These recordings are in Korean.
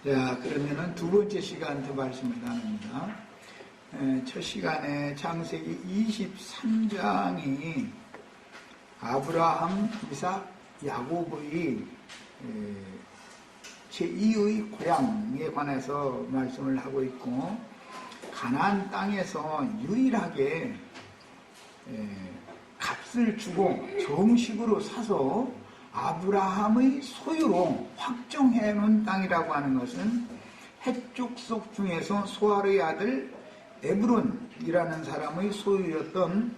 자, 그러면은 두 번째 시간부터 말씀을 나눕니다. 첫 시간에 창세기 23장이 아브라함, 이삭, 야곱의 제2의 고향에 관해서 말씀을 하고 있고, 가나안 땅에서 유일하게 값을 주고 정식으로 사서 아브라함의 소유로 확정해 놓은 땅이라고 하는 것은 헷족속 중에서 소알의 아들 에브론이라는 사람의 소유였던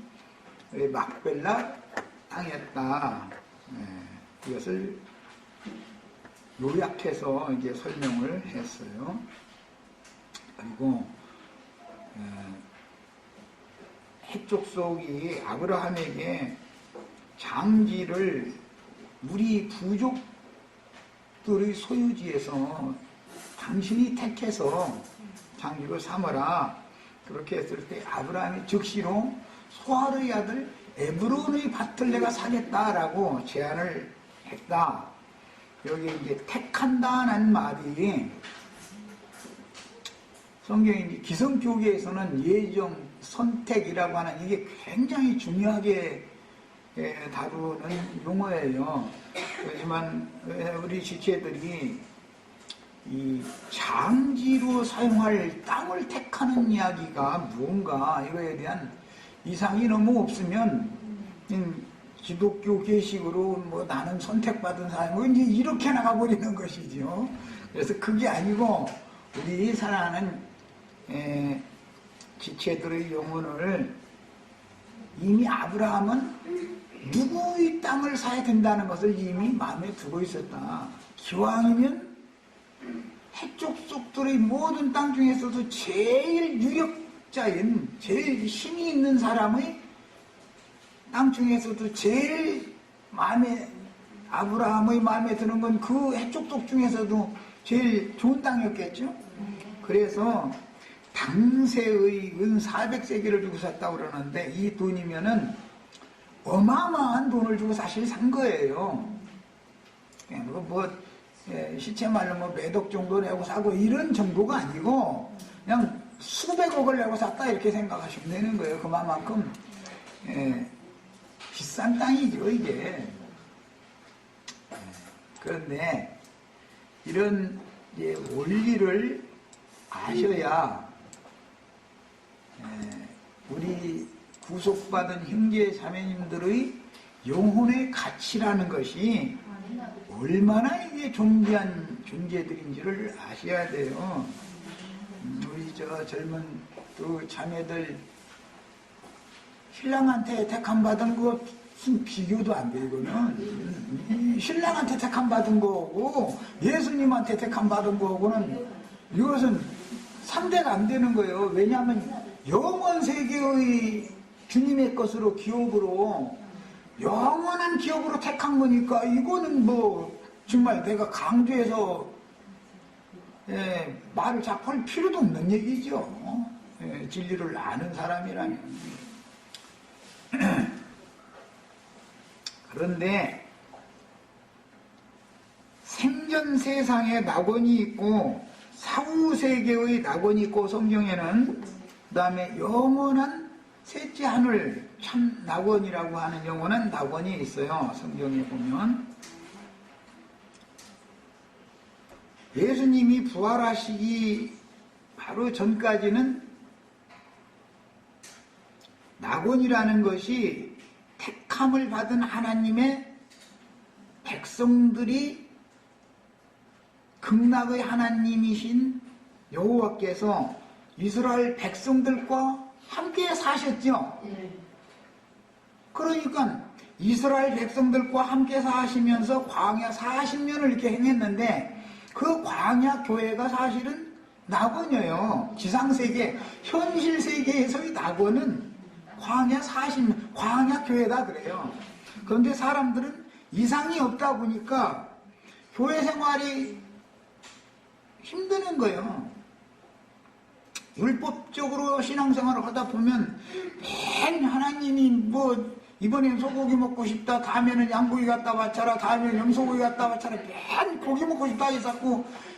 막벨라 땅이었다. 이것을 요약해서 이제 설명을 했어요. 그리고 헷족속이 아브라함에게 장지를 우리 부족들의 소유지에서 당신이 택해서 장지를 삼아라. 그렇게 했을 때 아브라함이 즉시로 소알의 아들 에브론의 밭을 내가 사겠다라고 제안을 했다. 여기 이제 택한다는 말이 성경의 기성교계에서는 예정, 선택이라고 하는 이게 굉장히 중요하게 다루는 용어예요. 그렇지만 우리 지체들이 이 장지로 사용할 땅을 택하는 이야기가 무언가 이거에 대한 이상이 너무 없으면 기독교 계식으로 뭐 나는 선택받은 사람 뭐 이제 이렇게 나가버리는 것이죠. 그래서 그게 아니고 우리 사랑하는 지체들의 영혼을 이미 아브라함은 누구의 땅을 사야 된다는 것을 이미 마음에 두고 있었다. 기왕이면 헷족속들의 모든 땅 중에서도 제일 유력자인, 제일 힘이 있는 사람의 땅 중에서도 제일 아브라함의 마음에 드는 건 그 헷족속 중에서도 제일 좋은 땅이었겠죠. 그래서 당세의 은 400세기를 주고 샀다고 그러는데 이 돈이면은 어마어마한 돈을 주고 사실 산 거예요. 시체 말로 몇억 정도 내고 사고 이런 정도가 아니고 그냥 수백억을 내고 샀다 이렇게 생각하시면 되는 거예요. 그만큼 비싼 땅이죠 이게. 그런데 이런 원리를 아셔야 우리 구속받은 형제 자매님들의 영혼의 가치라는 것이 얼마나 이게 존귀한 존재들인지를 아셔야 돼요. 우리 젊은 또 자매들 신랑한테 택함받은 거 무슨 비교도 안 돼. 이거는 신랑한테 택함받은 거고 예수님한테 택함받은 거고는 이것은 상대가 안 되는 거예요. 왜냐하면 영원 세계의 주님의 것으로 기업으로 영원한 기업으로 택한 거니까 이거는 정말 내가 강조해서 말을 자꾸 할 필요도 없는 얘기죠. 진리를 아는 사람이라면. 그런데 생전 세상에 낙원이 있고 사후 세계의 낙원이 있고 성경에는 그 다음에 영원한 셋째 하늘 참 낙원이라고 하는 영원한 낙원이 있어요. 성경에 보면 예수님이 부활하시기 바로 전까지는 낙원이라는 것이 택함을 받은 하나님의 백성들이 극락의 하나님이신 여호와께서 이스라엘 백성들과 함께 사셨죠. 그러니까 이스라엘 백성들과 함께 사시면서 광야 40년을 이렇게 행했는데 그 광야 교회가 사실은 낙원이에요. 지상세계, 현실세계에서의 낙원은 광야 40년, 광야 교회다 그래요. 그런데 사람들은 이상이 없다 보니까 교회 생활이 힘드는 거예요. 율법적으로 신앙생활을 하다 보면 맨 하나님이 이번엔 소고기 먹고 싶다, 다음에는 양고기 갖다 바쳐라, 다음에는 염소고기 갖다 바쳐라, 맨 고기 먹고 싶다 해서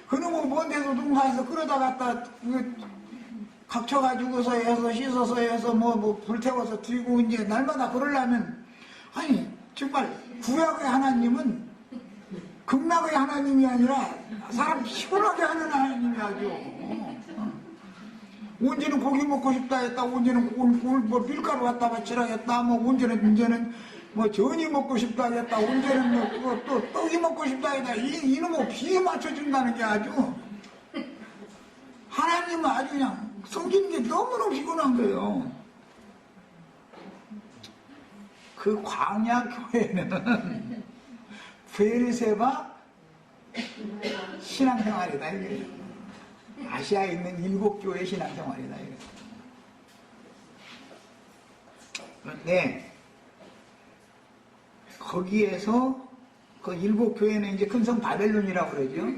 그놈은 먼 데서 농사에서 끌어다 갖다 각쳐가지고서 해서 씻어서 해서 뭐 불태워서 들고 이제 날마다 그러려면, 아니 정말 구약의 하나님은 극락의 하나님이 아니라 사람 피곤하게 하는 하나님이 아주. 언제는 고기 먹고 싶다 했다, 언제는 뭐 밀가루 갖다 바치라 했다, 뭐 언제는 뭐 전이 먹고 싶다 했다, 언제는 또 떡이 먹고 싶다 했다. 이놈의 비에 맞춰준다는 게 아주, 하나님은 아주 그냥 섬기는 게 너무너무 피곤한 거예요. 그 광야 교회는 베르세바 신앙생활이다 이게. 아시아에 있는 7교회 신앙생활이다 이게. 그런데 거기에서 그 7교회는 이제 큰 성 바벨론이라고 그러죠.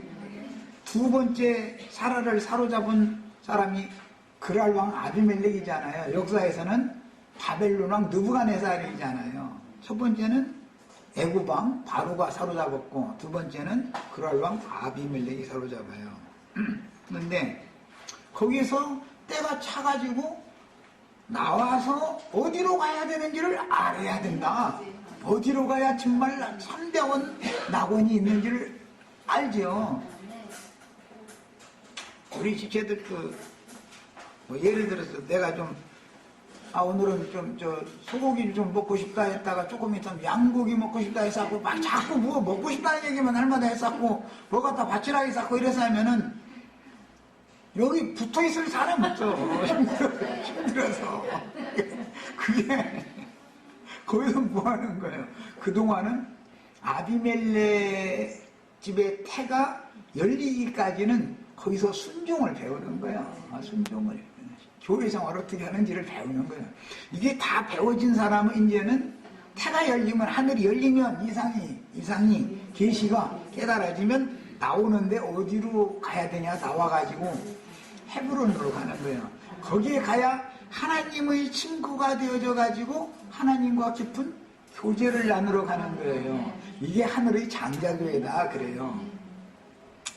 두 번째 사라를 사로잡은 사람이 그랄 왕 아비멜렉이잖아요. 역사에서는 바벨론 왕 느부갓네살이잖아요. 첫 번째는 애굽 왕 바로가 사로잡았고, 두 번째는 그랄 왕 아비멜렉이 사로잡아요. 그런데 거기서 때가 차가지고 나와서 어디로 가야 되는지를 알아야 된다. 어디로 가야 정말 참다운 낙원이 있는지를 알죠. 우리 집체들 뭐 예를 들어서 내가 좀 오늘은 좀 소고기를 좀 먹고 싶다 했다가 조금 있으면 양고기 먹고 싶다 했었고, 막 자꾸 뭐 먹고 싶다는 얘기만 날마다 했었고, 뭐 갖다 바치라 했었고 이래서 하면은 여기 붙어있을 사람 없죠. 힘들어서. 그게 거기서 뭐 하는 거예요? 그동안은 아비멜렉 집의 태가 열리기까지는 거기서 순종을 배우는 거예요. 순종을. 교회 생활 어떻게 하는지를 배우는 거예요. 이게 다 배워진 사람은 이제는 태가 열리면, 하늘이 열리면 이상이 계시가 깨달아지면 나오는데 어디로 가야 되냐 나와가지고 헤브론으로 가는 거예요. 거기에 가야 하나님의 친구가 되어져 가지고 하나님과 깊은 교제를 나누러 가는 거예요. 이게 하늘의 장자교회다 그래요.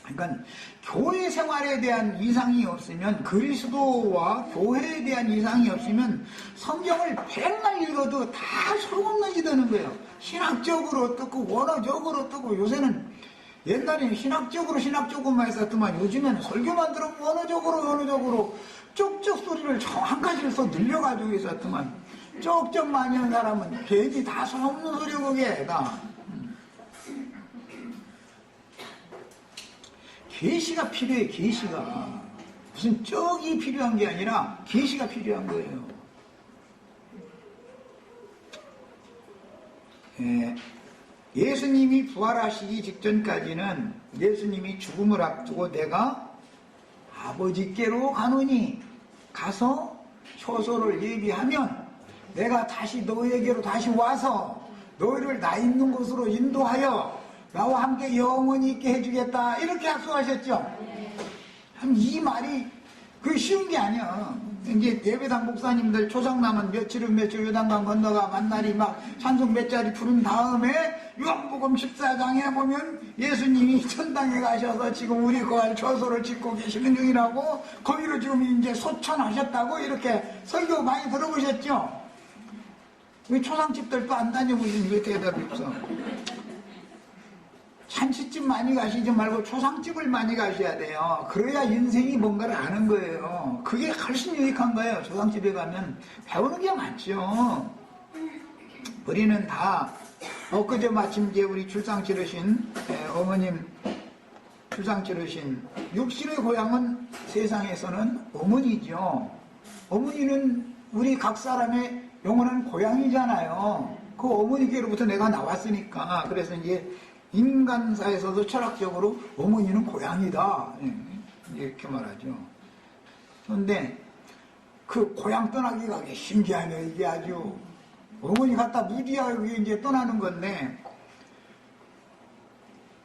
그러니까 교회 생활에 대한 이상이 없으면, 그리스도와 교회에 대한 이상이 없으면 성경을 100날 읽어도 다 소용없는 짓하는 거예요. 신학적으로 어떻고 원어적으로 어떻고. 요새는 옛날에는 신학적으로만 했었더만 요즘에는 설교만 들으면 원어적으로 쪽쪽 소리를 한 가지를 더 늘려가지고 있었더만, 쪽쪽 많이 하는 사람은 괜히 다 소용없는 소리 그게 다. 계시가 필요해. 계시가 무슨 쪽이 필요한 게 아니라 계시가 필요한 거예요. 예수님이 부활하시기 직전까지는 예수님이 죽음을 앞두고 내가 아버지께로 가노니 가서 효소를 예비하면 내가 다시 너희에게로 다시 와서 너희를 나 있는 곳으로 인도하여 나와 함께 영원히 있게 해주겠다, 이렇게 약속하셨죠. 이 말이 쉬운 게 아니야. 이제 예배당 목사님들 초상남은 며칠은 요단강 건너가 만날이 막 찬송 몇 자리 부른 다음에 요한복음 14장에 보면 예수님이 천당에 가셔서 지금 우리 거할 처소를 짓고 계시는 중이라고, 거기로 지금 이제 소천하셨다고 이렇게 설교 많이 들어보셨죠. 왜 초상집들도 안 다녀보시는 왜 대답이 없어? 잔치집 많이 가시지 말고 초상집을 많이 가셔야 돼요. 그래야 인생이 뭔가를 아는 거예요. 그게 훨씬 유익한 거예요. 초상집에 가면 배우는 게 많죠. 우리는 다 엊그제 마침 이제 우리 출상 치르신 어머님 출상 치르신 육신의 고향은 세상에서는 어머니죠. 어머니는 우리 각 사람의 영원한 고향이잖아요. 그 어머니께로부터 내가 나왔으니까. 그래서 이제 인간사에서도 철학적으로 어머니는 고향이다 이렇게 말하죠. 그런데 그 고향 떠나기가 신기하네요. 이게 아주 어머니 갖다 무디하고 이제 떠나는 건데,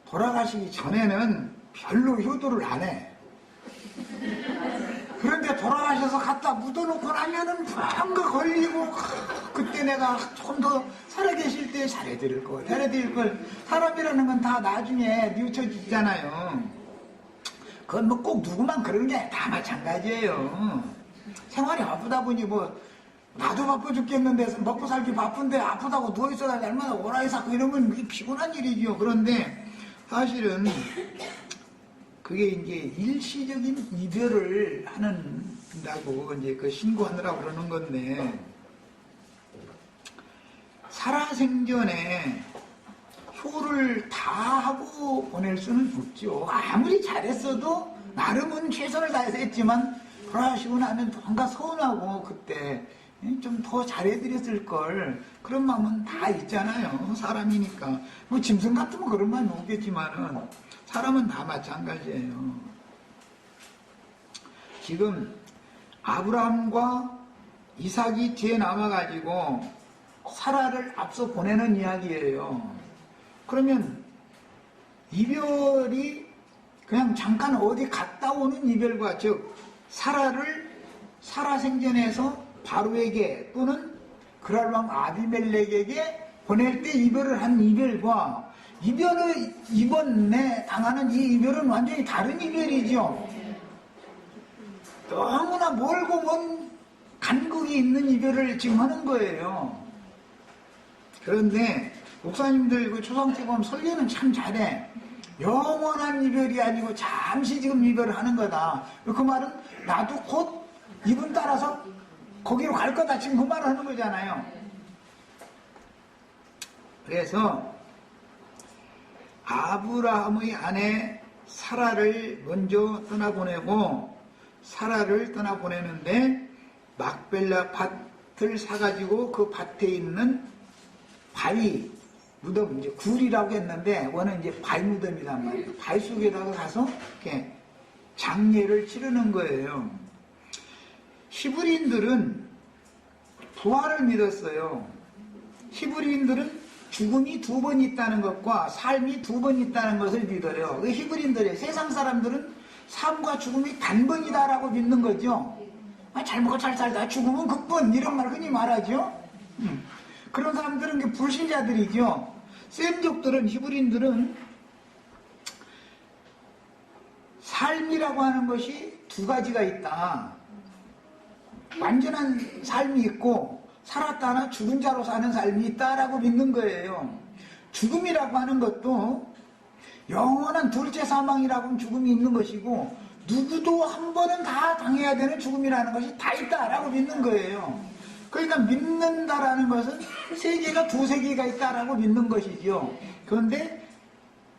돌아가시기 전에는 별로 효도를 안 해. 그런데 돌아가셔서 갖다 묻어놓고 나면은 뭔가 걸리고, 그때 내가 좀 더 살아계실 때 잘해드릴 걸. 사람이라는 건 다 나중에 뉘우쳐지잖아요. 그건 뭐 꼭 누구만 그런 게 다 마찬가지예요. 생활이 바쁘다 보니 뭐, 나도 바빠 죽겠는데, 먹고 살기 바쁜데 아프다고 누워있어야 얼마나 오라이 쌓고 이러면 그게 피곤한 일이죠. 그런데 사실은 그게 이제 일시적인 이별을 한다고 이제 그 신고하느라고 그러는 건데, 살아생전에 효를 다 하고 보낼 수는 없죠. 아무리 잘했어도 나름은 최선을 다해서 했지만 돌아가시고 나면 뭔가 서운하고 그때 좀 더 잘해드렸을 걸, 그런 마음은 다 있잖아요. 사람이니까. 뭐 짐승 같으면 그런 마음이 오겠지만은 사람은 다 마찬가지예요. 지금 아브라함과 이삭이 뒤에 남아가지고 사라를 앞서 보내는 이야기예요. 그러면 이별이 그냥 잠깐 어디 갔다 오는 이별과, 즉 사라 생전에서 바로에게 또는 그랄 왕 아비멜렉에게 보낼 때 이별을 한 이별과 이번에 당하는 이 이별은 완전히 다른 이별이죠. 너무나 멀고 먼 간극이 있는 이별을 지금 하는 거예요. 그런데 목사님들 그 초상집 보면 설교는 참 잘해. 영원한 이별이 아니고 잠시 지금 이별을 하는 거다. 그 말은 나도 곧 이분 따라서 거기로 갈 거다. 지금 그 말을 하는 거잖아요. 그래서 아브라함의 아내 사라를 먼저 떠나보내고, 사라를 떠나보내는데 막벨라 밭을 사가지고 그 밭에 있는 바위 무덤, 이제 굴이라고 했는데 원은 이제 바위 무덤이란 말이에요. 바위 속에다가 가서 이렇게 장례를 치르는 거예요. 히브리인들은 부활을 믿었어요. 히브리인들은 죽음이 2번 있다는 것과 삶이 2번 있다는 것을 믿어요. 그 히브리인들의 세상 사람들은 삶과 죽음이 단번이다라고 믿는 거죠. 잘 먹고 잘 살다 죽음은 극번, 이런 말 흔히 말하죠. 그런 사람들은 불신자들이죠. 셈족들은, 히브리인들은 삶이라고 하는 것이 2가지가 있다. 완전한 삶이 있고 살았다나 죽은 자로 사는 삶이 있다라고 믿는 거예요. 죽음이라고 하는 것도 영원한 둘째 사망이라고 하면 죽음이 있는 것이고, 누구도 한 번은 다 당해야 되는 죽음이라는 것이 다 있다라고 믿는 거예요. 그러니까 믿는다라는 것은 세계가 2세계가 있다라고 믿는 것이죠. 그런데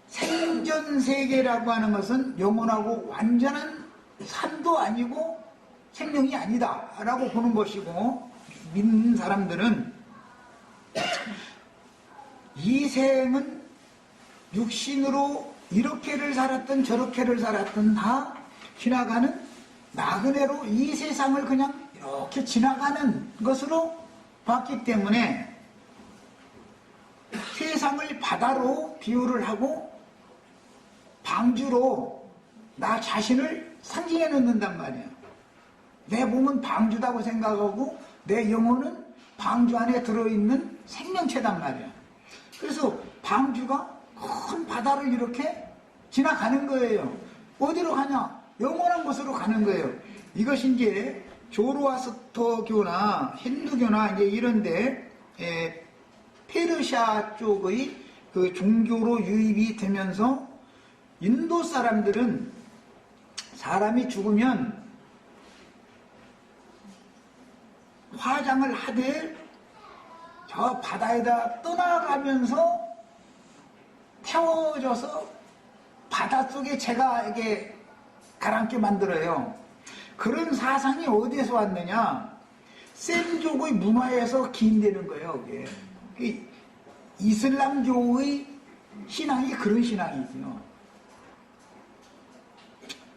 생전 세계라고 하는 것은 영원하고 완전한 삶도 아니고 생명이 아니다 라고 보는 것이고, 믿는 사람들은 이 생은 육신으로 이렇게를 살았든 저렇게를 살았든 다 지나가는 나그네로 이 세상을 그냥 이렇게 지나가는 것으로 봤기 때문에 세상을 바다로 비유를 하고 방주로 나 자신을 상징해 놓는단 말이에요. 내 몸은 방주다고 생각하고 내 영혼은 방주 안에 들어있는 생명체단 말이야. 그래서 방주가 큰 바다를 이렇게 지나가는 거예요. 어디로 가냐? 영원한 곳으로 가는 거예요. 이것이 이제 조로아스터교나 힌두교나 이제 이런데 페르시아 쪽의 그 종교로 유입이 되면서 인도 사람들은 사람이 죽으면 화장을 하되 저 바다에다 떠나가면서 태워져서 바닷속에 제가에게 가라앉게 만들어요. 그런 사상이 어디에서 왔느냐? 셈족의 문화에서 기인되는 거예요. 그게. 이슬람교의 신앙이 그런 신앙이죠.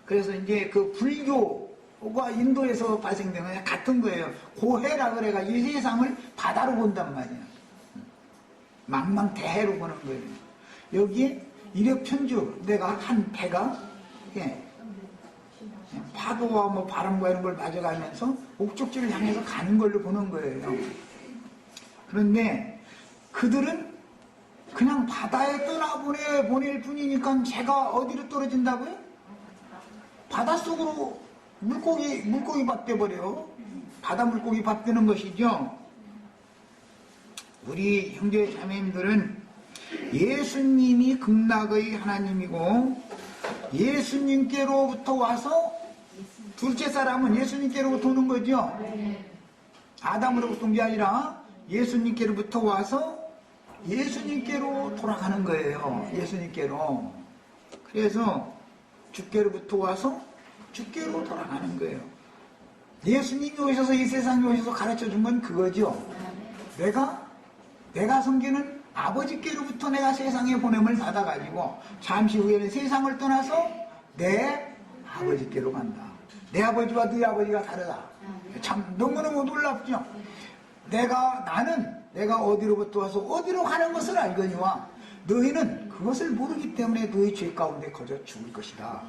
그래서 이제 그 불교가 인도에서 발생된 건 같은 거예요. 고해라 그래가 이 세상을 바다로 본단 말이야. 망망대해로 보는 거예요. 여기에 이력천주 내가 한 배가 파도와 뭐 바람과 이런 걸 맞아가면서 목적지를 향해서 가는 걸로 보는 거예요. 그런데 그들은 그냥 바다에 떠나보낼 뿐이니까 제가 어디로 떨어진다고요? 바닷속으로 물고기 밥 돼버려. 바다 물고기 밥 되는 것이죠. 우리 형제 자매님들은 예수님이 극락의 하나님이고 예수님께로부터 와서 둘째 사람은 예수님께로부터 오는 거죠. 아담으로부터 온 게 아니라 예수님께로부터 와서 예수님께로 돌아가는 거예요. 예수님께로. 그래서 주께로부터 와서 주께로 돌아가는 거예요. 예수님이 오셔서 이 세상에 오셔서 가르쳐 준 건 그거죠. 내가 섬기는 아버지께로부터 내가 세상에 보냄을 받아가지고 잠시 후에는 세상을 떠나서 내 아버지께로 간다. 내 아버지와 너희 아버지가 다르다. 참 너무너무 놀랍죠. 내가 어디로부터 와서 어디로 가는 것을 알거니와 너희는 그것을 모르기 때문에 너희 죄 가운데 거저 죽을 것이다.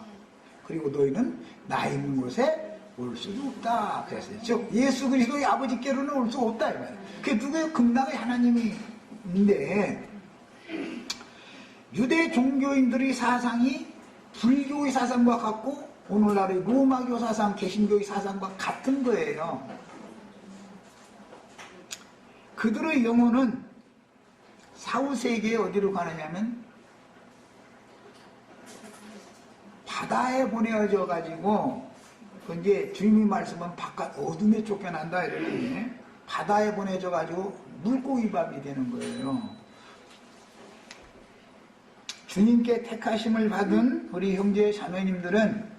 그리고 너희는 나 있는 곳에 올 수도 없다. 그랬어요. 즉 예수 그리스도의 아버지께로는 올 수 없다. 그게 누구예요? 극락의 하나님인데 유대 종교인들의 사상이 불교의 사상과 같고 오늘날의 로마교 사상, 개신교의 사상과 같은 거예요. 그들의 영혼은 사후세계에 어디로 가느냐면 바다에 보내어져 가지고 이제 주님이 말씀은 바깥 어둠에 쫓겨난다 이러는데 바다에 보내져 가지고 물고기 밥이 되는 거예요. 주님께 택하심을 받은 우리 형제 자매님들은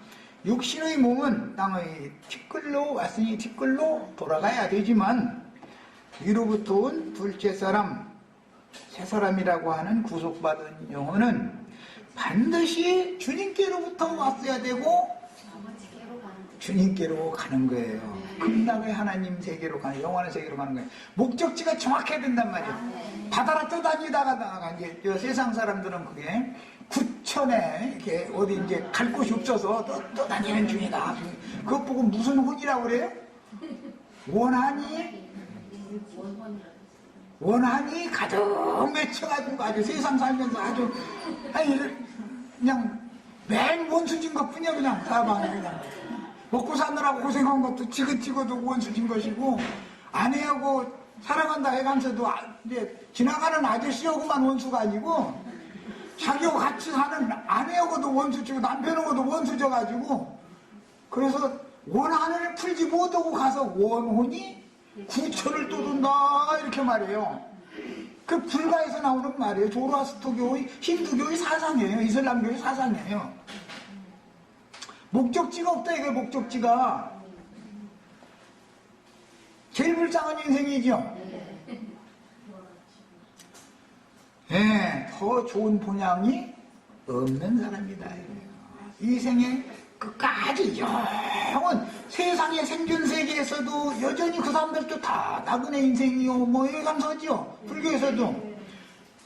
육신의 몸은 땅의 티끌로 왔으니 티끌로 돌아가야 되지만 위로부터 온 둘째 사람, 새 사람이라고 하는 구속받은 영혼은 반드시 주님께로부터 왔어야 되고 주님께로 가는 거예요. 극락의 하나님 세계로 가는, 영원한 세계로 가는 거예요. 목적지가 정확해야 된단 말이에요. 바다라 떠다니다가 이제 세상 사람들은 그게 구천에 이렇게 어디 이제 갈 곳이 없어서 떠다니는 중이다. 그것 보고 무슨 혼이라고 그래요? 원한이 가득 맺혀가지고 아주 세상 살면서 아주 그냥 맨 원수진 것 뿐이야. 그냥 사방에 그냥 먹고 사느라고 고생한 것도 지긋지긋도 원수진 것이고 아내하고 사랑한다 해가면서도 이제 지나가는 아저씨하고만 원수가 아니고 자기하고 같이 사는 아내하고도 원수지고 남편하고도 원수져가지고 그래서 원한을 풀지 못하고 가서 원혼이 구천을 떠돈다 이렇게 말해요. 그 불가에서 나오는 말이에요. 조로아스터교의 힌두교의 사상이에요. 이슬람교의 사상이에요. 목적지가 없다 이게 목적지가. 제일 불쌍한 인생이죠. 더 좋은 본향이 없는 사람이다. 이 생에 끝까지 영원 세상의 생존세계에서도 여전히 그 사람들도 다 나그네 인생이요 뭐 이러면서죠. 불교에서도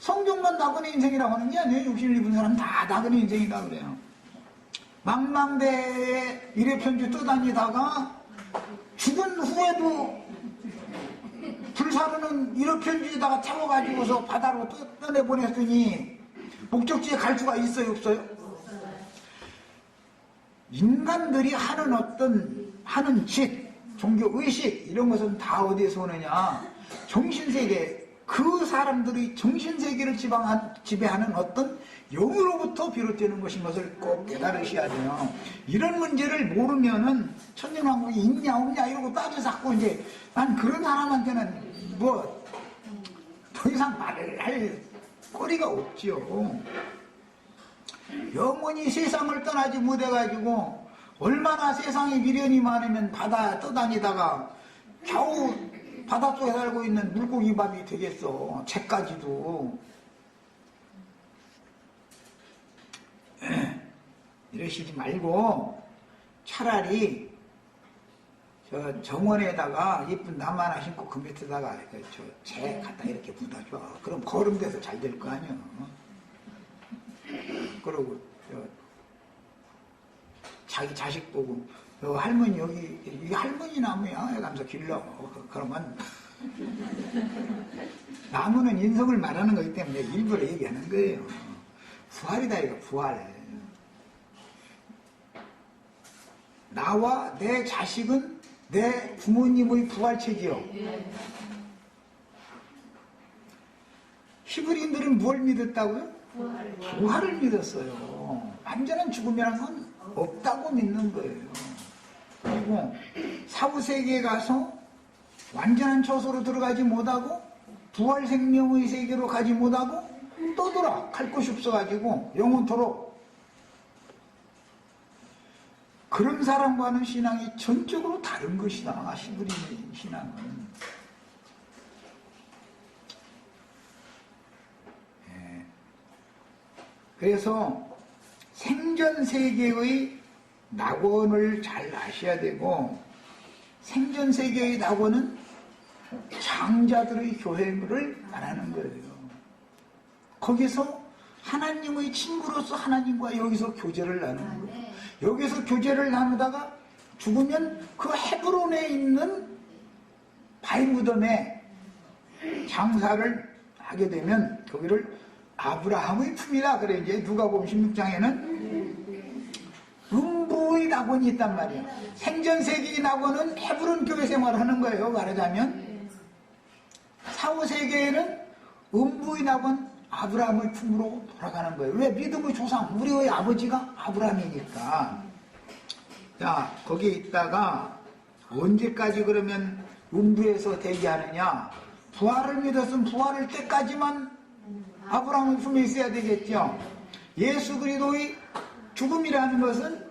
성경만 나그네 인생이라고 하는 게 아니에요. 육신을 입은 사람 다 나그네 인생이다 그래요. 망망대에 일회편주 떠다니다가 죽은 후에도 불사르는 일회편주에다가 태워가지고서 바다로 떠내보냈더니 목적지에 갈 수가 있어요 없어요? 인간들이 하는 짓, 종교의식 이런 것은 다 어디에서 오느냐? 정신세계, 그 사람들의 정신세계를 지배하는 어떤 영으로부터 비롯되는 것인 것을 꼭 깨달으셔야 돼요. 이런 문제를 모르면은 천년왕국이 있냐 없냐 이러고 따져잡고 이제 난 그런 사람한테는 뭐 더 이상 말을 할 거리가 없지요. 영원히 세상을 떠나지 못해가지고 얼마나 세상에 미련이 많으면 바다 떠다니다가 겨우 바닷속에 살고 있는 물고기 밥이 되겠어. 쟤까지도. 이러시지 말고 차라리 저 정원에다가 예쁜 나무 하나 심고 그 밑에다가 쟤 갖다 이렇게 묻어줘. 그럼 거름돼서 잘 될 거 아니야. 그러고 자기 자식 보고 할머니 여기 이게 할머니 나무야 해가면서 길러. 그러면 나무는 인성을 말하는 거기 때문에 일부러 얘기하는 거예요. 부활이다 이거 부활. 나와 내 자식은 내 부모님의 부활체지요. 히브리인들은 뭘 믿었다고요? 부활을 믿었어요. 완전한 죽음이란 건 없다고 믿는 거예요. 그리고 사후세계에 가서 완전한 처소로 들어가지 못하고 부활 생명의 세계로 가지 못하고 떠돌아 갈 곳이 없어가지고 영원토록 그런 사람과는 신앙이 전적으로 다른 것이다. 히브리인의 신앙은. 그래서 생전세계의 낙원을 잘 아셔야 되고 생전세계의 낙원은 장자들의 교회를 말하는 거예요. 거기서 하나님의 친구로서 하나님과 여기서 교제를 나누는 거예요. 여기서 교제를 나누다가 죽으면 그 헤브론에 있는 바위무덤에 장사를 하게 되면 거기를 아브라함의 품이라 그래. 이제 누가복음 16장에는 음부의 낙원이 있단 말이에요. 생전세계의 낙원은 헤브론 교회 생활을 하는 거예요. 말하자면 사후세계에는 음부의 낙원 아브라함의 품으로 돌아가는 거예요. 왜? 믿음의 조상 우리의 아버지가 아브라함이니까. 자, 거기에 있다가 언제까지 그러면 음부에서 대기하느냐? 부활을 믿었으면 부활할 때까지만 아브라함의 품에 있어야 되겠죠. 예수 그리스도의 죽음이라는 것은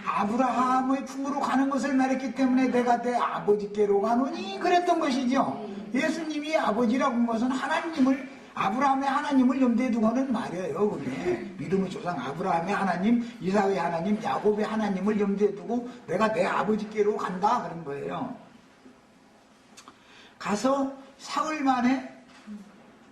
아브라함의 품으로 가는 것을 말했기 때문에 내가 내 아버지께로 가노니 그랬던 것이죠. 예수님이 아버지라고 한 것은 하나님을, 아브라함의 하나님을 염두에 두고는 말이에요. 그게 믿음의 조상 아브라함의 하나님, 이삭의 하나님, 야곱의 하나님을 염두에 두고 내가 내 아버지께로 간다 그런 거예요. 가서 사흘 만에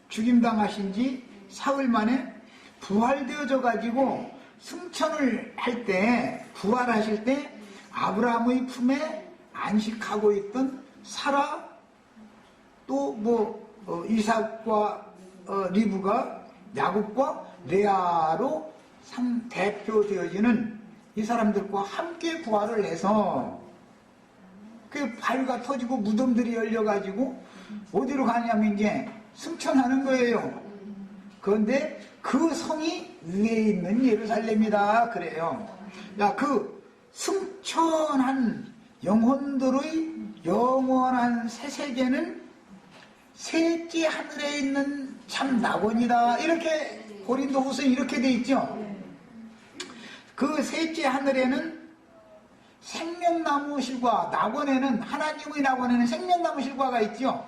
죽임당하신 지 사흘 만에 부활되어져 가지고 승천을 할 때, 부활하실 때 아브라함의 품에 안식하고 있던 사라, 또 이삭과 리브가 야곱과 레아로 대표되어지는 이 사람들과 함께 부활을 해서 그 바위가 터지고 무덤들이 열려가지고 어디로 가냐면 이제 승천하는 거예요. 그런데 그 성이 위에 있는 예루살렘이다 그래요. 야, 그 승천한 영혼들의 영원한 새 세계는 셋째 하늘에 있는 참 낙원이다. 이렇게 고린도후서 이렇게 돼 있죠. 그 셋째 하늘에는 생명나무 실과, 낙원에는, 하나님의 낙원에는 생명나무 실과가 있죠.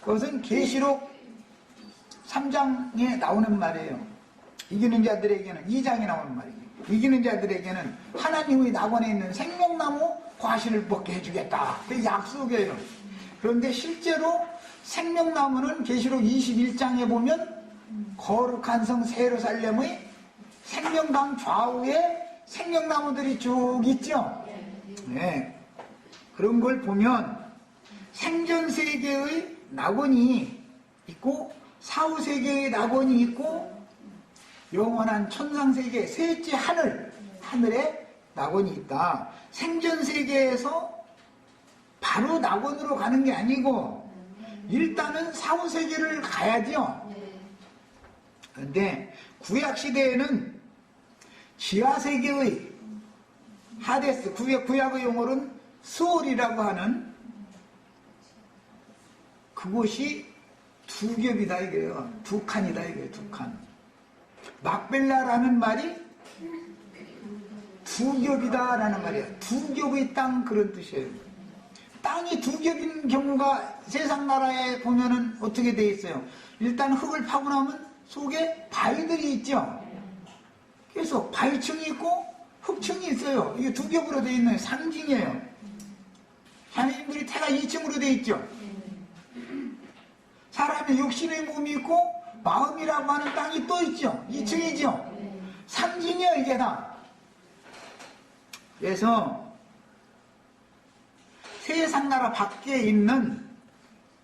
그것은 계시록 3장에 나오는 말이에요. 이기는 자들에게는, 2장에 나오는 말이에요. 이기는 자들에게는 하나님의 낙원에 있는 생명나무 과실을 먹게 해주겠다. 그 약속이에요. 그런데 실제로 생명나무는 계시록 21장에 보면 거룩한 성 예루살렘의 생명당 좌우에 생명나무들이 쭉 있죠. 네. 그런 걸 보면 생전세계의 낙원이 있고 사후세계의 낙원이 있고 영원한 천상세계 셋째 하늘에 낙원이 있다. 생전세계에서 바로 낙원으로 가는 게 아니고 일단은 사후세계를 가야죠. 그런데 구약시대에는 지하세계의 하데스, 구약의 용어로는 스올이라고 하는 그곳이 두 겹이다 이거예요. 두 칸이다 이거예요. 두 칸. 막벨라라는 말이 두 겹이다 라는 말이에요. 두 겹의 땅 그런 뜻이에요. 땅이 두 겹인 경우가 세상 나라에 보면은 어떻게 돼 있어요? 일단 흙을 파고 나면 속에 바위들이 있죠. 그래서 바위층이 있고 흙층이 있어요. 이게 두 겹으로 돼 있는 상징이에요. 하나님들이 태가 2층으로 돼 있죠. 사람의 육신의 몸이 있고 마음이라고 하는 땅이 또 있죠. 2층이죠. 상징이에요 이게 다. 그래서 세상 나라 밖에 있는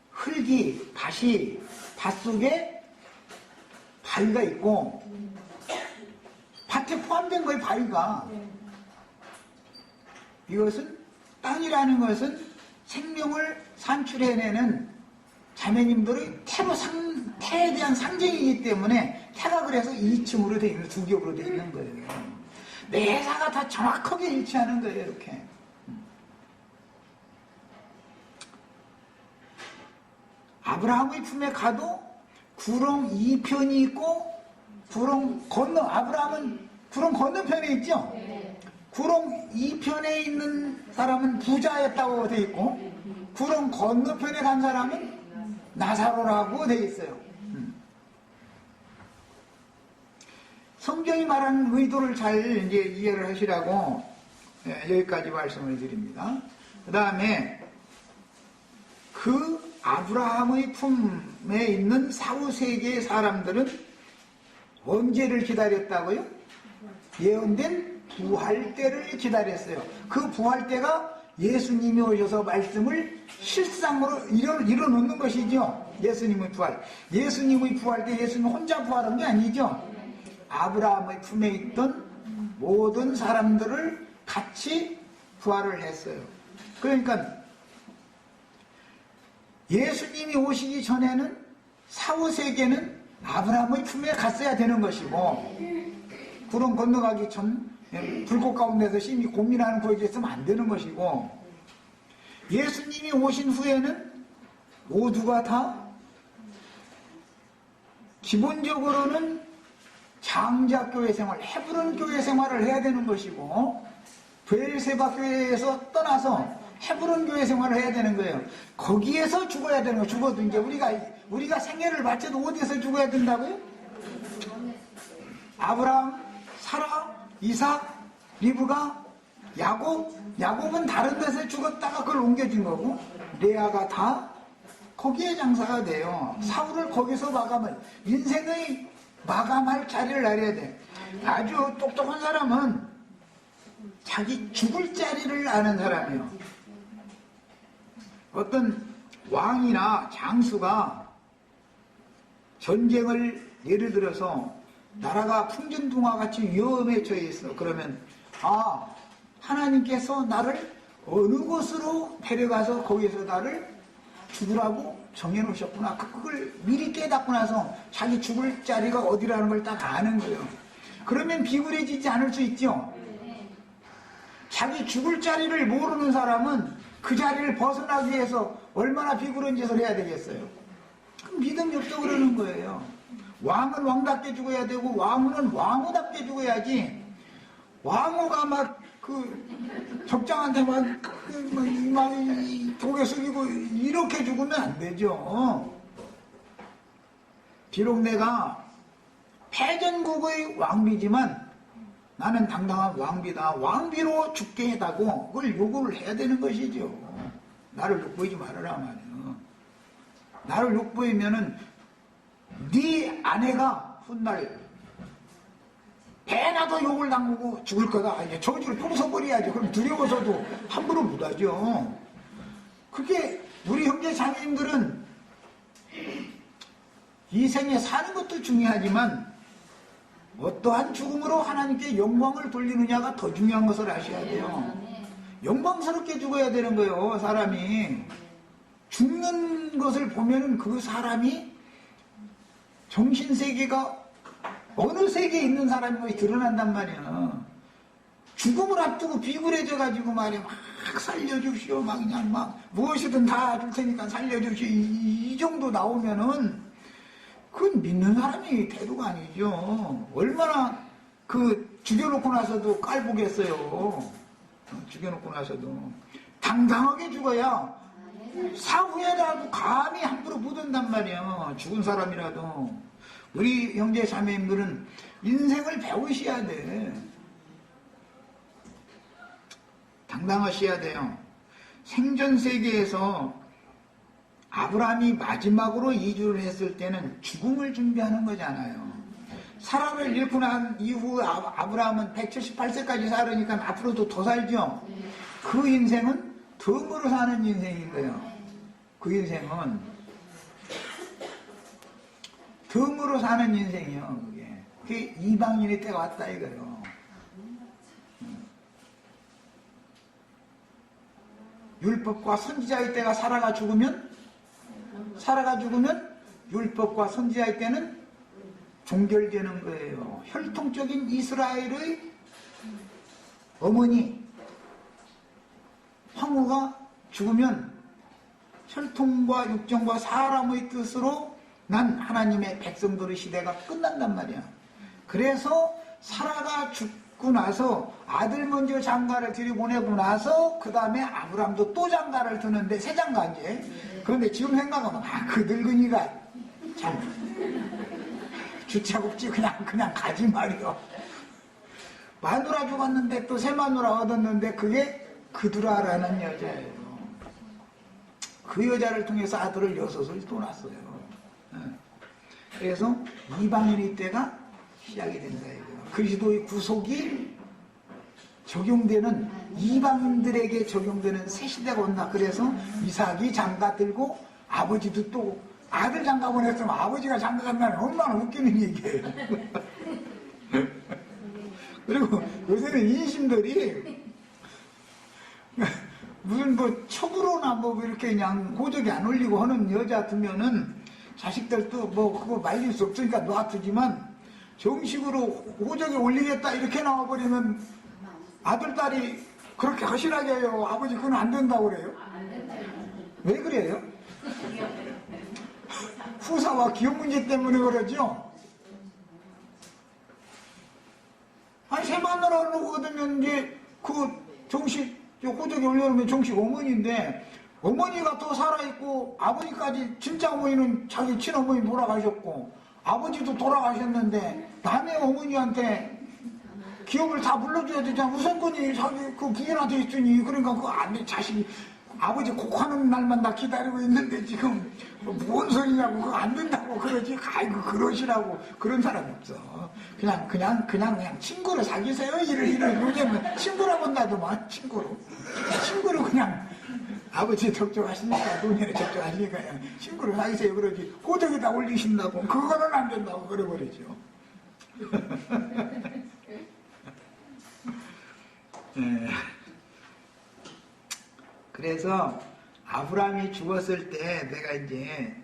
흙이, 밭 속에 바위가 있고, 밭에 포함된 거예요, 바위가. 이것은, 땅이라는 것은 생명을 산출해내는 자매님들의 태에 대한 상징이기 때문에, 태가 그래서 2층으로 되어 있는, 2겹으로 되어 있는 거예요. 매사가 다 정확하게 일치하는 거예요, 이렇게. 아브라함의 품에 가도 구렁 2편이 있고, 아브라함은 구렁 건너편에 있죠? 구렁 2편에 있는 사람은 부자였다고 되어 있고, 구렁 건너편에 간 사람은 나사로라고 되어 있어요. 성경이 말하는 의도를 잘 이제 이해를 하시라고 여기까지 말씀을 드립니다. 그 다음에 그 아브라함의 품에 있는 사후세계의 사람들은 언제를 기다렸다고요? 예언된 부활때를 기다렸어요. 그 부활때가 예수님이 오셔서 말씀을 실상으로 이뤄놓는 것이죠. 예수님의 부활. 예수님의 부활 때 예수님 혼자 부활한 게 아니죠. 아브라함의 품에 있던 모든 사람들을 같이 부활을 했어요. 그러니까 예수님이 오시기 전에는 사후세계는 아브라함의 품에 갔어야 되는 것이고, 구름 건너가기 전 불꽃 가운데서 심히 고민하는 거에 있으면 안 되는 것이고, 예수님이 오신 후에는 모두가 다 기본적으로는 장자교회 생활, 헤브론 교회 생활을 해야 되는 것이고, 브엘세바 교회에서 떠나서 헤브론 교회 생활을 해야 되는 거예요. 거기에서 죽어야 되는 거예요. 죽어도 이제 우리가 생애를 바쳐도 어디에서 죽어야 된다고요? 아브라함, 사라, 이삭, 리브가, 야곱은 다른 데서 죽었다가 그걸 옮겨준 거고, 레아가 다 거기에 장사가 돼요. 사울을 거기서 인생의 마감할 자리를 알아야 돼. 아주 똑똑한 사람은 자기 죽을 자리를 아는 사람이에요. 어떤 왕이나 장수가 전쟁을 예를 들어서 나라가 풍전등화같이 위험에 처해 있어. 그러면 하나님께서 나를 어느 곳으로 데려가서 거기서 나를 죽으라고 정해놓으셨구나. 그걸 미리 깨닫고 나서 자기 죽을 자리가 어디라는 걸 딱 아는 거예요. 그러면 비굴해지지 않을 수 있죠. 자기 죽을 자리를 모르는 사람은 그 자리를 벗어나기 위해서 얼마나 비굴한 짓을 해야 되겠어요. 믿음이 없어 그러는 거예요. 왕은 왕답게 죽어야 되고, 왕후는 왕후답게 죽어야지. 왕후가 막 적장한테 막 고개 숙이고 이렇게 죽으면 안 되죠. 비록 내가 패전국의 왕비지만 나는 당당한 왕비다. 왕비로 죽게 해다고 그걸 요구를 해야 되는 것이죠. 나를 욕보이지 말아라 말이야. 나를 욕보이면은 네 아내가 훗날 배나도 욕을 당하고 죽을 거다. 이제 저주를 뽕서버려야지. 그럼 두려워서도 함부로 못하죠. 그게 우리 형제 자매님들은 이 생에 사는 것도 중요하지만 어떠한 죽음으로 하나님께 영광을 돌리느냐가 더 중요한 것을 아셔야 돼요. 영광스럽게 죽어야 되는 거예요. 사람이 죽는 것을 보면은 그 사람이 정신세계가 어느 세계에 있는 사람이 드러난단 말이야. 죽음을 앞두고 비굴해져가지고 말이야. 막 살려주시오. 그냥 무엇이든 다 줄 테니까 살려주시오. 이 정도 나오면은 그건 믿는 사람이 태도가 아니죠. 얼마나 죽여놓고 나서도 깔보겠어요. 죽여놓고 나서도. 당당하게 죽어야 사후에라도 감히 함부로 묻은단 말이야. 죽은 사람이라도. 우리 형제 자매님들은 인생을 배우셔야 돼. 당당하셔야 돼요. 생전 세계에서 아브라함이 마지막으로 이주를 했을 때는 죽음을 준비하는 거잖아요. 사라를 잃고 난 이후 아브라함은 178세까지 살으니까 앞으로도 더 살죠. 그 인생은 덤으로 사는 인생인 거예요. 그 인생은 덤으로 사는 인생이요. 그게 이방인의 때가 왔다 이거예요. 율법과 선지자의 때가 사라가 죽으면 율법과 선지자의 때는 종결되는 거예요. 혈통적인 이스라엘의 어머니 황후가 죽으면 혈통과 육정과 사람의 뜻으로 난 하나님의 백성들의 시대가 끝난단 말이야. 그래서 사라가 죽고 나서 아들 먼저 장가를 들여보내고 나서 그 다음에 아브람도 또 장가를 드는데 새 장가인지. 그런데 지금 생각하면 그 늙은이가 참 주차국지 그냥 가지 말이요. 마누라 죽었는데 또 새 마누라 얻었는데 그게 그두라라는 여자예요. 그 여자를 통해서 아들을 6을 또 낳았어요. 그래서 이방인의 때가 시작이 된다 이거예요. 그리스도의 구속이 적용되는 이방인들에게 적용되는 새 시대가 온다. 그래서 이삭이 장가 들고 아버지도 또 아들 장가 보냈으면 아버지가 장가 간다는 얼마나 웃기는 얘기예요. 그리고 요새는 인심들이 무슨 뭐 첩으로나 뭐 이렇게 그냥 호적이 안 올리고 하는 여자 두면은 자식들도 뭐 그거 말릴 수 없으니까 놔두지만 정식으로 호적에 올리겠다 이렇게 나와버리면 아들, 딸이 그렇게 허실하게 해요. 아버지 그건 안 된다고 그래요. 왜 그래요? 후사와 기업 문제 때문에 그러죠. 아니 새 마누라를 얻으면 이제 그 정식 호적에 올려놓으면 정식 어머니인데 어머니가 더 살아있고 아버지까지 진짜 어머니는 자기 친어머니 돌아가셨고 아버지도 돌아가셨는데 남의 어머니한테 기업을 다 물려줘야 되잖아. 우선권이 자기 그 부인한테 있으니 그러니까 그 안에 자식이 아버지 곡하는 날만 다 기다리고 있는데 지금 뭔 소리냐고 그거 안 된다고 그러지. 아이고 그러시라고 그런 사람이 없어. 그냥 친구로 사귀세요. 이를 요즘은 친구라고 한다더만 친구로 그냥 아버지 적적하시니까 노년에 적적하시니까 그냥 친구로 사귀세요 그러지. 호적에다 올리신다고 그거는 안 된다고 그래버리죠. 네. 그래서 아브라함이 죽었을 때 내가 이제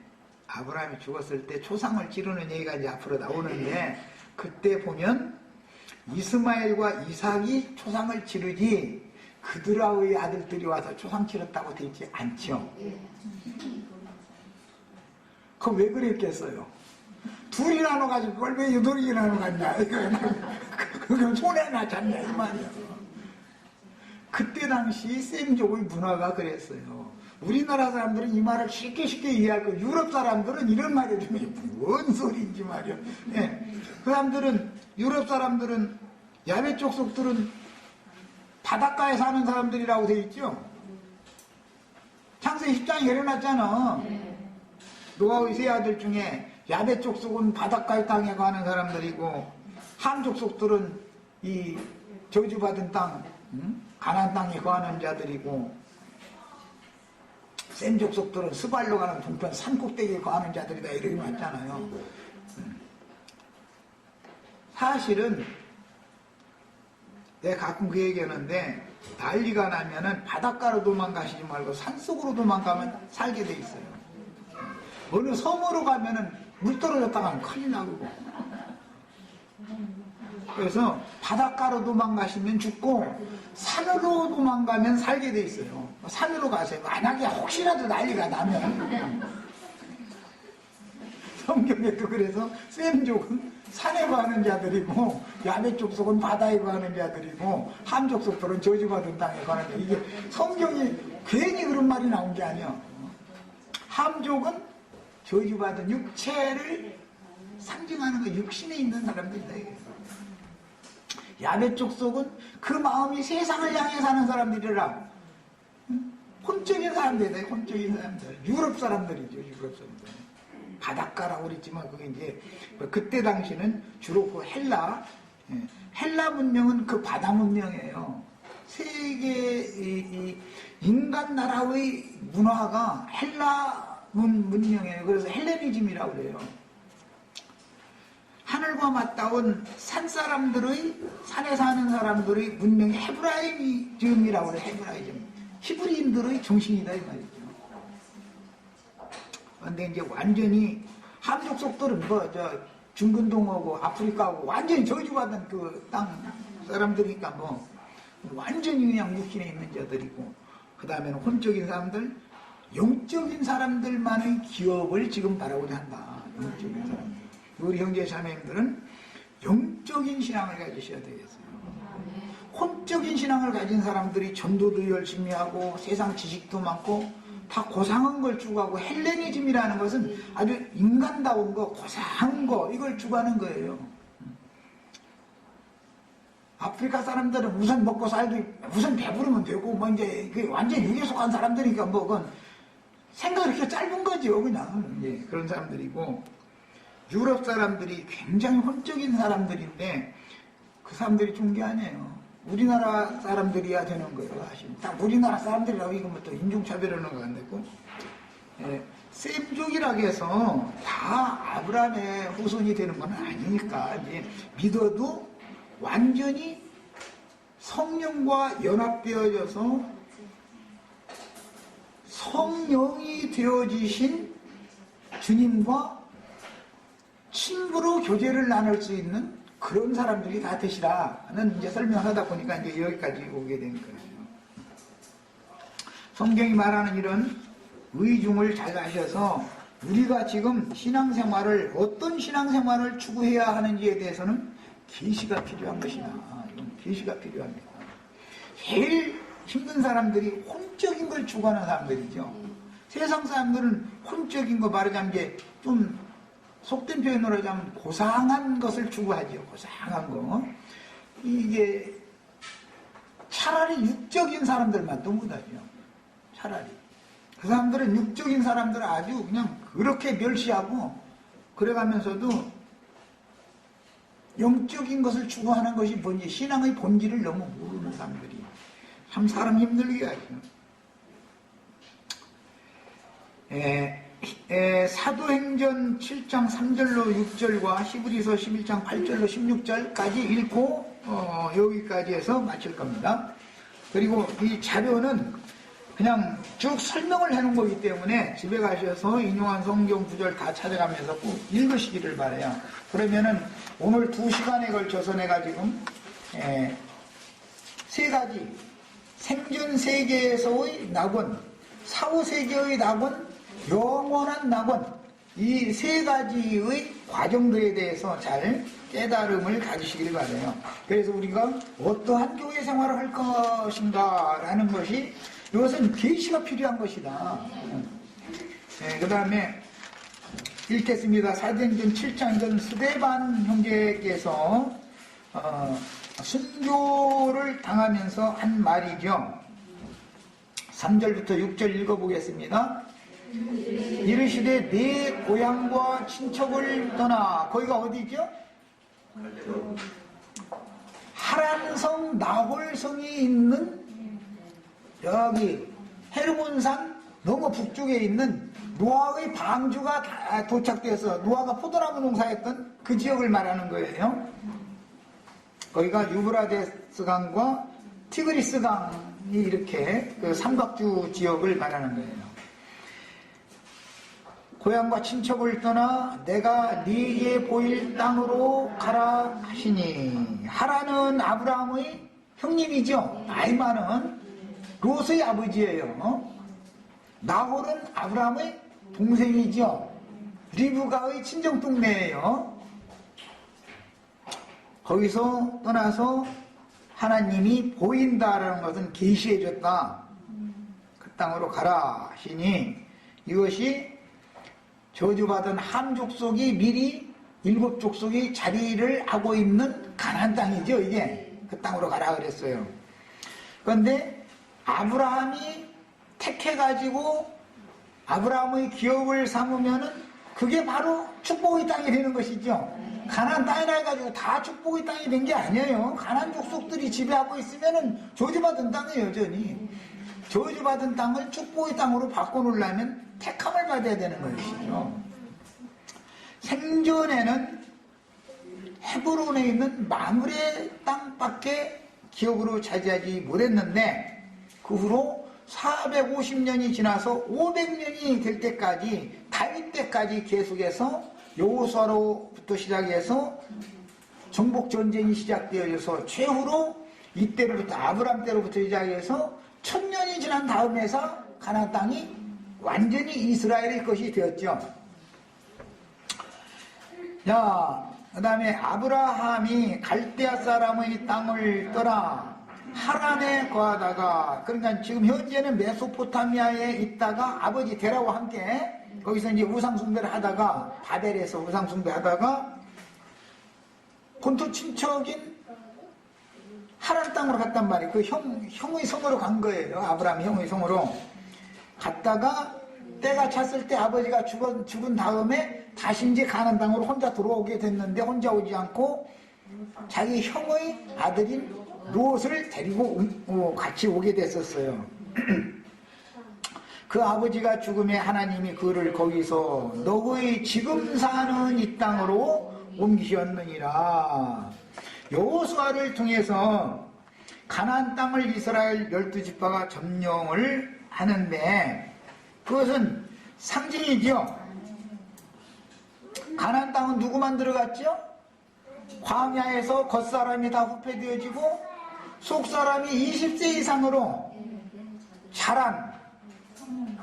아브라함이 죽었을 때 초상을 치르는 얘기가 이제 앞으로 나오는데 그때 보면 이스마엘과 이삭이 초상을 치르지 그드라의 아들들이 와서 초상 치렀다고 되어 있지 않죠. 그거 왜 그랬겠어요? 둘이 나눠가지고 그걸 왜 여덟이 나눠갔냐. 그건 손해나 잤냐 이 말이야. 그때 당시 셈족의 문화가 그랬어요. 우리나라 사람들은 이 말을 쉽게 이해할 거예요. 유럽 사람들은 이런 말이 좀 뭔 소리인지 말이야. 네. 그 사람들은 유럽 사람들은 야베 족속들은 바닷가에 사는 사람들이라고 돼 있죠. 창세기 10장에 그려놨잖아. 노아의 세 아들 중에 야베 족속은 바닷가의 땅에 가는 사람들이고 함 족속들은 이 저주받은 땅 가나안 땅에 거하는 자들이고 셈 족속들은 스발로 가는 동편 산꼭대기에 거하는 자들이다 이렇게 맞잖아요. 사실은 내가 가끔 그 얘기하는데 난리가 나면은 바닷가로 도망가시지 말고 산속으로 도망가면 살게 돼 있어요. 어느 섬으로 가면은 물 떨어졌다가 하면 큰일 나고 그래서 바닷가로 도망가시면 죽고 산으로 도망가면 살게 돼 있어요. 산으로 가세요. 만약에 혹시라도 난리가 나면 성경에도 그래서 셈족은 산에 거하는 자들이고 야베 족속은 바다에 거하는 자들이고 함 족속들은 저주받은 땅에 거하는 자. 이게 성경이 괜히 그런 말이 나온 게 아니야. 함족은 저주받은 육체를 상징하는 거 육신에 있는 사람들이다. 이게. 야베 족속은 그 마음이 세상을 향해 사는 사람들이라 혼적인 사람들이다. 혼적인 사람들. 유럽 사람들이죠. 유럽 사람들. 바닷가라고 그랬지만 그게 이제 그때 당시는 주로 그 헬라 문명은 그 바다 문명이에요. 세계 이 인간 나라의 문화가 헬라 문명이에요. 그래서 헬레니즘이라고 그래요. 하늘과 맞닿은 산 사람들의 산에 사는 사람들의 문명이 헤브라이즘이라고 그래요. 헤브라이즘. 히브리인들의 정신이다 이 말이죠. 그런데 이제 완전히 함족 속들은 중근동하고 아프리카하고 완전히 저주받은 그 땅 사람들이니까 완전히 그냥 육신에 있는 자들이고, 그 다음에는 혼적인 사람들, 영적인 사람들만의 기업을 지금 바라고자 한다. 영적인 사람들. 우리 형제 자매님들은 영적인 신앙을 가지셔야 되겠어요. 혼적인 신앙을 가진 사람들이 전도도 열심히 하고 세상 지식도 많고 다 고상한 걸 추구하고, 헬레니즘이라는 것은 아주 인간다운 거, 고상한 거, 이걸 추구하는 거예요. 아프리카 사람들은 우선 먹고 살기, 우선 배부르면 되고, 이제 완전 육에 속한 사람들이니까 그건 생각이 이렇게 짧은 거죠, 그냥. 예, 그런 사람들이고, 유럽 사람들이 굉장히 혼적인 사람들인데, 그 사람들이 좋은 게 아니에요. 우리나라 사람들이야 되는 거예요, 사실. 딱 우리나라 사람들이라고 이건 또 인종차별하는 거 안 됐고, 예, 셈족이라고 해서 다 아브라함의 후손이 되는 건 아니니까, 이제 믿어도 완전히 성령과 연합되어져서 성령이 되어지신 주님과 친구로 교제를 나눌 수 있는 그런 사람들이 다 되시라는 이제 설명하다 보니까 이제 여기까지 오게 된 거예요. 성경이 말하는 이런 의중을 잘 아셔서 우리가 지금 신앙생활을 어떤 신앙생활을 추구해야 하는지에 대해서는 계시가 필요한 것이다. 이건 계시가 필요합니다. 제일 힘든 사람들이 혼적인 걸 추구하는 사람들이죠. 세상 사람들은 혼적인 거 말하자면 이제 좀 속된 표현으로 하자면 고상한 것을 추구하죠. 고상한 거. 이게 차라리 육적인 사람들만 또 못하죠. 차라리. 그 사람들은 육적인 사람들을 아주 그냥 그렇게 멸시하고 그래가면서도 영적인 것을 추구하는 것이 뭔지, 신앙의 본질을 너무 모르는 사람들이 참 사람 힘들게 하죠. 사도행전 7장 3절로 6절과 히브리서 11장 8절로 16절까지 읽고 여기까지 해서 마칠 겁니다. 그리고 이 자료는 그냥 쭉 설명을 해놓은 거기 때문에 집에 가셔서 인용한 성경 구절 다 찾아가면서 꼭 읽으시기를 바라요. 그러면은 오늘 2시간에 걸쳐서 내가 지금 3가지 생전 세계에서의 낙원, 사후 세계의 낙원, 영원한 낙원, 이 3가지의 과정들에 대해서 잘 깨달음을 가지시기를 바라요. 그래서 우리가 어떠한 교회 생활을 할 것인가 라는 것이, 이것은 계시가 필요한 것이다. 그 다음에 읽겠습니다. 사도행전 7장이던 스데반 형제께서 순교를 당하면서 한 말이죠. 3절부터 6절 읽어보겠습니다. 이르시되 내 고향과 친척을 떠나, 거기가 어디죠? 하란성 나홀성이 있는 여기 헤르몬산 너무 북쪽에 있는 노아의 방주가 도착돼서 노아가 포도나무 농사했던 그 지역을 말하는 거예요. 거기가 유브라데스 강과 티그리스 강이 이렇게 그 삼각주 지역을 말하는 거예요. 고향과 친척을 떠나 내가 네게 보일 땅으로 가라 하시니, 하라는 아브라함의 형님이죠. 아이마는 롯의 아버지예요. 나홀은 아브라함의 동생이죠. 리브가의 친정동네예요. 거기서 떠나서 하나님이 보인다라는 것은 계시해줬다. 그 땅으로 가라 하시니, 이것이 저주받은 함 족속이 미리 7 족속이 자리를 하고 있는 가나안 땅이죠. 이게 그 땅으로 가라 그랬어요. 그런데 아브라함이 택해가지고 아브라함의 기업을 삼으면은 그게 바로 축복의 땅이 되는 것이죠. 가나안 땅이라 해가지고 다 축복의 땅이 된 게 아니에요. 가나안 족속들이 지배하고 있으면은 저주받은 땅이에요, 여전히. 저주받은 땅을 축복의 땅으로 바꿔놓으려면 택함을 받아야 되는 것이죠. 생전에는 헤브론에 있는 마므레 땅밖에 기업으로 차지하지 못했는데 그 후로 450년이 지나서 500년이 될 때까지 다윗 때까지 계속해서 여호수아로부터 시작해서 정복 전쟁이 시작되어서 최후로 이때로부터 아브람 때로부터 시작해서 1000년이 지난 다음에서 가나안 땅이 완전히 이스라엘의 것이 되었죠. 자, 그 다음에 아브라함이 갈대아 사람의 땅을 떠나 하란에 거하다가, 그러니까 지금 현재는 메소포타미아에 있다가 아버지 데라와 함께 거기서 이제 우상숭배를 하다가, 바벨에서 우상숭배 하다가 본토 친척인 하란 땅으로 갔단 말이에요. 그 형의 성으로 간 거예요. 아브라함 형의 성으로 갔다가 때가 찼을 때 아버지가 죽은 다음에 다시 이제 가나안 땅으로 혼자 들어오게 됐는데 혼자 오지 않고 자기 형의 아들인 롯을 데리고 같이 오게 됐었어요. 그 아버지가 죽음에 하나님이 그를 거기서 너의 지금 사는 이 땅으로 옮기셨느니라. 여호수아를 통해서 가나안 땅을 이스라엘 12지파가 점령을 하는데 그것은 상징이죠. 가나안 땅은 누구만 들어갔죠? 광야에서 겉사람이 다 후패되어지고 속사람이 20세 이상으로 자란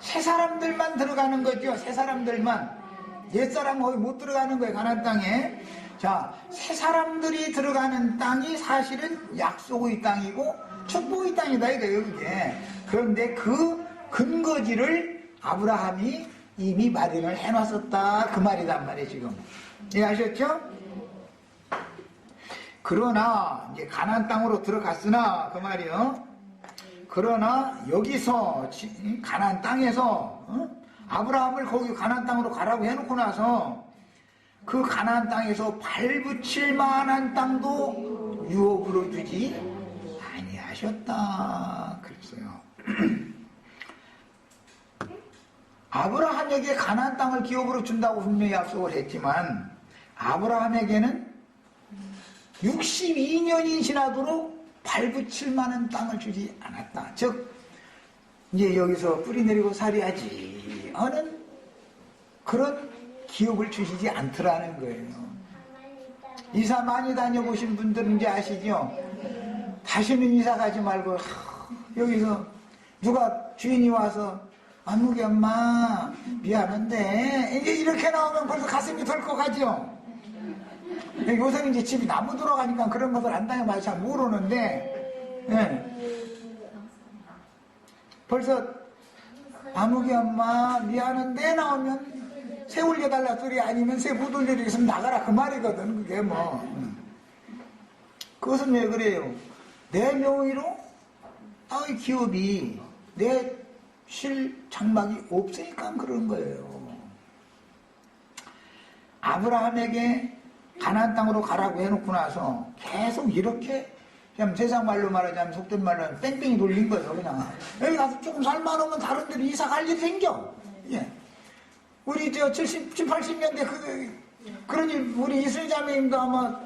새 사람들만 들어가는 거죠. 새 사람들만. 옛사람은 거의 못 들어가는 거예요. 가나안 땅에. 자, 새 사람들이 들어가는 땅이 사실은 약속의 땅이고 축복의 땅이다 이거예요. 그게. 그런데 그 근거지를 아브라함이 이미 마련을 해놨었다 그 말이란 말이에요. 지금 이해하셨죠? 그러나 이제 가나안 땅으로 들어갔으나 그 말이요. 그러나 여기서 가나안 땅에서 아브라함을 거기 가나안 땅으로 가라고 해놓고 나서 그 가나안 땅에서 발붙일 만한 땅도 유업으로 주지 아니하셨다 그랬어요. 아브라함에게 가나안 땅을 기업으로 준다고 분명히 약속을 했지만 아브라함에게는 62년이 지나도록 발붙일 만한 땅을 주지 않았다. 즉 이제 여기서 뿌리 내리고 살이하지 하는 그런 기업을 주시지 않더라는 거예요. 이사 많이 다녀보신 분들은 이제 아시죠? 다시는 이사 가지 말고 여기서 누가 주인이 와서 안무기 엄마 미안한데 이제 이렇게 나오면 벌써 가슴이 덜컥하죠. 요새는 이제 집이 나무 들어가니까 그런 것을 안다니 말이 잘 모르는데 벌써 안무기 엄마 미안한데 나오면 새 올려달라 소리 아니면 새 못 올려주고 있으면 나가라 그 말이거든. 그게 뭐 그것은 왜 그래요? 내 명의로 땅의 기업이 내 실 장막이 없으니까 그런 거예요. 아브라함에게 가나안 땅으로 가라고 해놓고 나서 계속 이렇게 그냥 세상 말로 말하자면 속된 말로 하면 뺑뺑이 돌린 거예요. 그냥 여기 가서 조금 살만하면 다른 데로 이사 갈 일이 생겨. 예. 우리 저 70, 80년대 그러니 우리 이슬자매님도 아마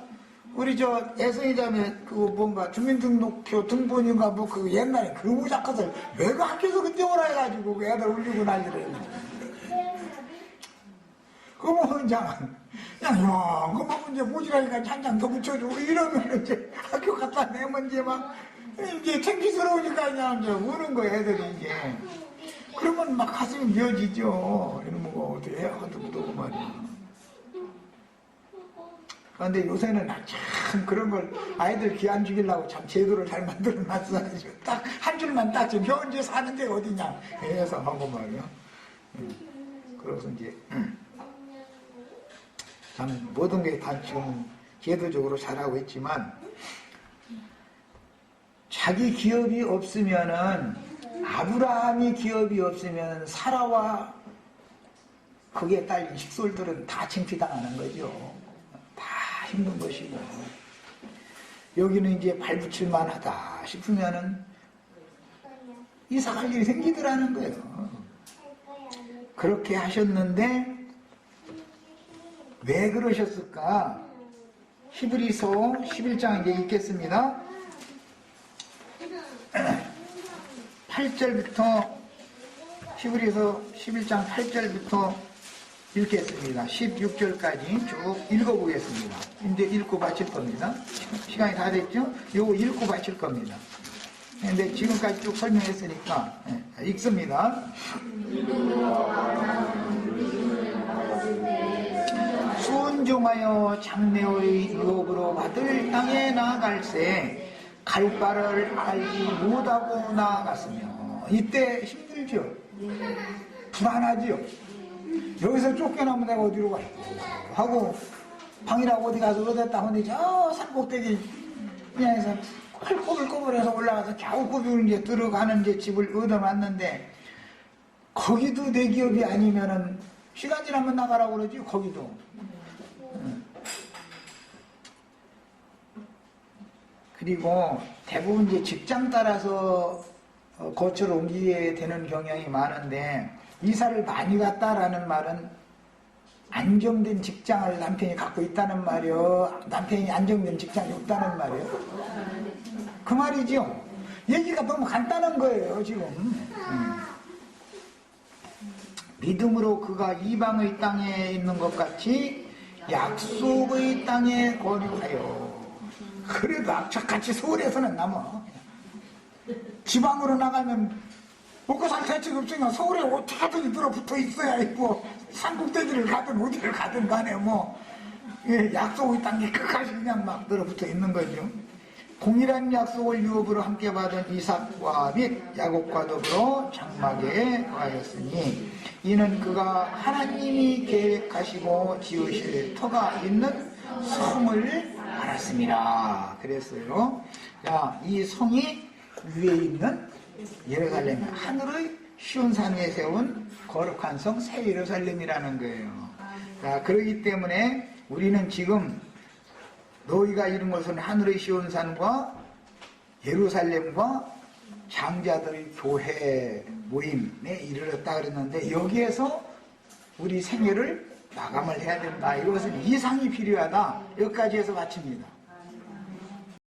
우리 저 애성이자매 그거 뭔가 주민등록표 등본인가 뭐 그 옛날에 그 무작것을 왜 그 학교에서 그때 오라 해가지고 그 애들 울리고 난리를 했는데 그거 뭐 그냥 그거 이제 모지라니까 한 장 더 붙여주고 이러면 이제 학교 갔다 내면 이제 막 이제 창피스러우니까 그냥 이제 우는 거야 애들이 이제. 그러면 막 가슴이 미어지죠. 이러면 뭐 어떻게 해야 하도 말이야. 그런데 요새는 참 그런 걸 아이들 기안 죽이려고 참 제도를 잘 만들어 놨어가지고 딱 한 줄만 딱 지금 현재 사는 데가 어디냐 해서 하고 말이야. 그래서 이제 참 모든 게 다 지금 제도적으로 잘하고 있지만 자기 기업이 없으면은 아브라함이 기업이 없으면 사라와 거기에 딸린 식솔들은 다 창피당하는 거죠. 다 힘든 것이고. 여기는 이제 발붙일만 하다 싶으면은 이사갈 일이 생기더라는 거예요. 그렇게 하셨는데 왜 그러셨을까? 히브리서 11장 이제 읽겠습니다. 8절부터 히브리서 11장 8절부터 읽겠습니다. 16절까지 쭉 읽어보겠습니다. 이제 읽고 마칠 겁니다. 시간이 다 됐죠? 요거 읽고 마칠 겁니다. 근데 지금까지 쭉 설명했으니까 읽습니다. 순종하여 장래의 유업으로 받을 땅에 나아갈새 갈 바를 알지 못하고 나아갔으며 이때 힘들죠. 불안하지요. 여기서 쫓겨나면 내가 어디로 가? 하고 방이라고 어디 가서 얻었다 하는데 저 산꼭대기 그냥 해서 꼬불꼬불해서 올라가서 겨우꼬불 이제 들어가는 이제 집을 얻어놨는데 거기도 내 기업이 아니면은 시간 지나면 나가라고 그러지 거기도. 그리고 대부분 이제 직장 따라서 거처를 옮기게 되는 경향이 많은데 이사를 많이 갔다라는 말은 안정된 직장을 남편이 갖고 있다는 말이요. 남편이 안정된 직장이 없다는 말이요. 그 말이죠. 얘기가 너무 간단한 거예요 지금. 믿음으로 그가 이방의 땅에 있는 것 같이 약속의 땅에 거류하여 그래도 악착같이 서울에서는 남아. 지방으로 나가면 먹고 살 대책이 없으니까 서울에 어떻게든 들어붙어 있어야 있고 산꼭대기를 가든 어디를 가든 간에 뭐 약속의 땅에 끝까지 그냥 막 들어붙어 있는 거죠. 동일한 약속을 유업으로 함께 받은 이삭과 및 야곱과 더불어 장막에 거하였으니 이는 그가 하나님이 계획하시고 지으실 터가 있는 성을 알았습니다. 그랬어요. 자, 이 성이 위에 있는 예루살렘, 하늘의 시온산 위에 세운 거룩한 성 새 예루살렘이라는 거예요. 자, 그러기 때문에 우리는 지금 너희가 이룬 것은 하늘의 시온산과 예루살렘과 장자들의 교회 모임에 이르렀다 그랬는데 여기에서 우리 생애를 마감을 해야 된다. 이것은 이상이 필요하다. 여기까지 해서 마칩니다.